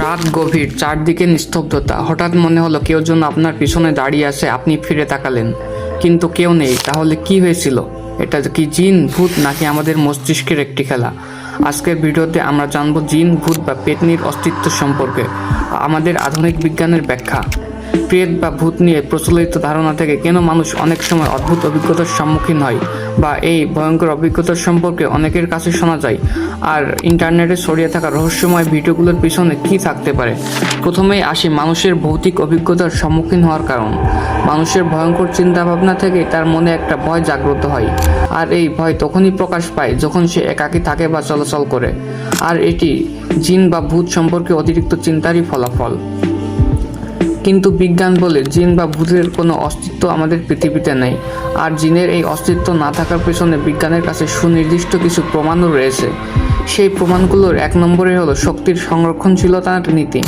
রাত গভীর, চারদিকে নিস্তব্ধতা। হঠাৎ মনে হলো কেউ যেন আপনার পিছনে দাঁড়িয়ে আছে। আপনি ফিরে তাকালেন, কিন্তু কেউ নেই। তাহলে কি হয়েছিল? এটা কি জিন, ভূত, নাকি আমাদের মস্তিষ্কের একটি খেলা? আজকের ভিডিওতে আমরা জানব জিন, ভূত বা পেতনির অস্তিত্ব সম্পর্কে, আমাদের আধুনিক বিজ্ঞানের ব্যাখ্যা, প্রেত বা ভূত নিয়ে প্রচলিত ধারণা থেকে কেন মানুষ অনেক সময় অদ্ভুত অভিজ্ঞতার সম্মুখীন হয়, বা এই ভয়ঙ্কর অভিজ্ঞতার সম্পর্কে অনেকের কাছে শোনা যায়, আর ইন্টারনেটে ছড়িয়ে থাকা রহস্যময় ভিডিওগুলোর পিছনে কি থাকতে পারে। প্রথমেই আসি মানুষের ভৌতিক অভিজ্ঞতার সম্মুখীন হওয়ার কারণ। মানুষের ভয়ঙ্কর চিন্তাভাবনা থেকে তার মনে একটা ভয় জাগ্রত হয়, আর এই ভয় তখনই প্রকাশ পায় যখন সে একাকী থাকে বা চলাচল করে। আর এটি জিন বা ভূত সম্পর্কে অতিরিক্ত চিন্তারই ফলাফল। কিন্তু বিজ্ঞান বলে জিন বা ভূতের কোনো অস্তিত্ব আমাদের পৃথিবীতে নেই। আর জিনের এই অস্তিত্ব না থাকার পেছনে বিজ্ঞানের কাছে সুনির্দিষ্ট কিছু প্রমাণও রয়েছে। সেই প্রমাণগুলোর এক নম্বরে হলো শক্তির সংরক্ষণশীলতার নীতি।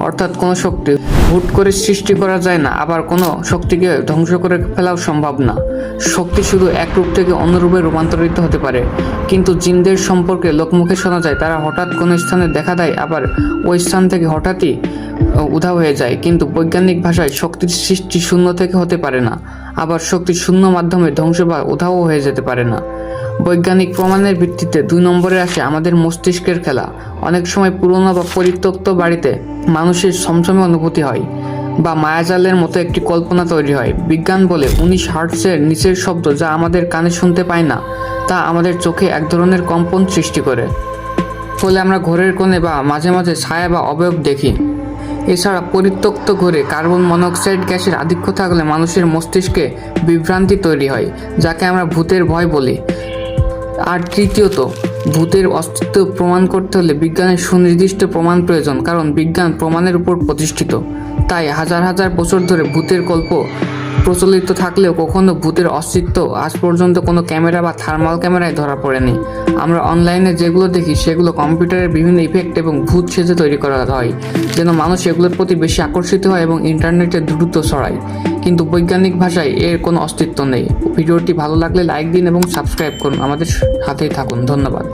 অর্থাৎ কোনো শক্তি হুট করে সৃষ্টি করা যায় না, আবার কোনো শক্তিকে ধ্বংস করে ফেলাও সম্ভব না। শক্তি শুধু এক রূপ থেকে অন্য রূপে রূপান্তরিত হতে পারে। কিন্তু জিনদের সম্পর্কে লোকমুখে শোনা যায় তারা হঠাৎ কোনো স্থানে দেখা দেয়, আবার ওই স্থান থেকে হঠাৎই উধাও হয়ে যায়। কিন্তু বৈজ্ঞানিক ভাষায় শক্তির সৃষ্টি শূন্য থেকে হতে পারে না, আবার শক্তি শূন্য মাধ্যমে ধ্বংস বা উধাও হয়ে যেতে পারে না। বৈজ্ঞানিক প্রমাণের ভিত্তিতে 2 নম্বরে আসে আমাদের মস্তিষ্কের খেলা। অনেক সময় পুরনো বা পরিত্যক্ত বাড়িতে মানুষের ছমছমে অনুভূতি হয়, বা মায়াজালের মতো একটি কল্পনা তৈরি হয়। বিজ্ঞান বলে 19 হার্টজের নিচের শব্দ, যা আমাদের কানে শুনতে পায় না, তা আমাদের চোখে এক ধরনের কম্পন সৃষ্টি করে। ফলে আমরা ঘরের কোণে বা মাঝে মাঝে ছায়া বা অবয়ব দেখি। এছাড়া পরিত্যক্ত ঘরে কার্বন মনোক্সাইড গ্যাসের আধিক্য থাকলে মানুষের মস্তিষ্কে বিভ্রান্তি তৈরি হয়, যাকে আমরা ভূতের ভয় বলি। আর তৃতীয়ত, ভূতের অস্তিত্ব প্রমাণ করতে হলে বিজ্ঞানের সুনির্দিষ্ট প্রমাণ প্রয়োজন, কারণ বিজ্ঞান প্রমাণের উপর প্রতিষ্ঠিত। তাই হাজার হাজার বছর ধরে ভূতের গল্প প্রচলিত থাকলেও কখনো ভূতের অস্তিত্ব আজ পর্যন্ত কোনো ক্যামেরা বা থার্মাল ক্যামেরায় ধরা পড়েনি। আমরা অনলাইনে যেগুলো দেখি সেগুলো কম্পিউটারের বিভিন্ন ইফেক্ট এবং ভূত সেজে তৈরি করা হয়, যেন মানুষ এগুলোর প্রতি বেশি আকর্ষিত হয় এবং ইন্টারনেটে দ্রুত ছড়ায়। কিন্তু বৈজ্ঞানিক ভাষায় এর কোনো অস্তিত্ব নেই। ভিডিওটি ভালো লাগলে লাইক দিন এবং সাবস্ক্রাইব করুন। আমাদের সাথেই থাকুন। ধন্যবাদ।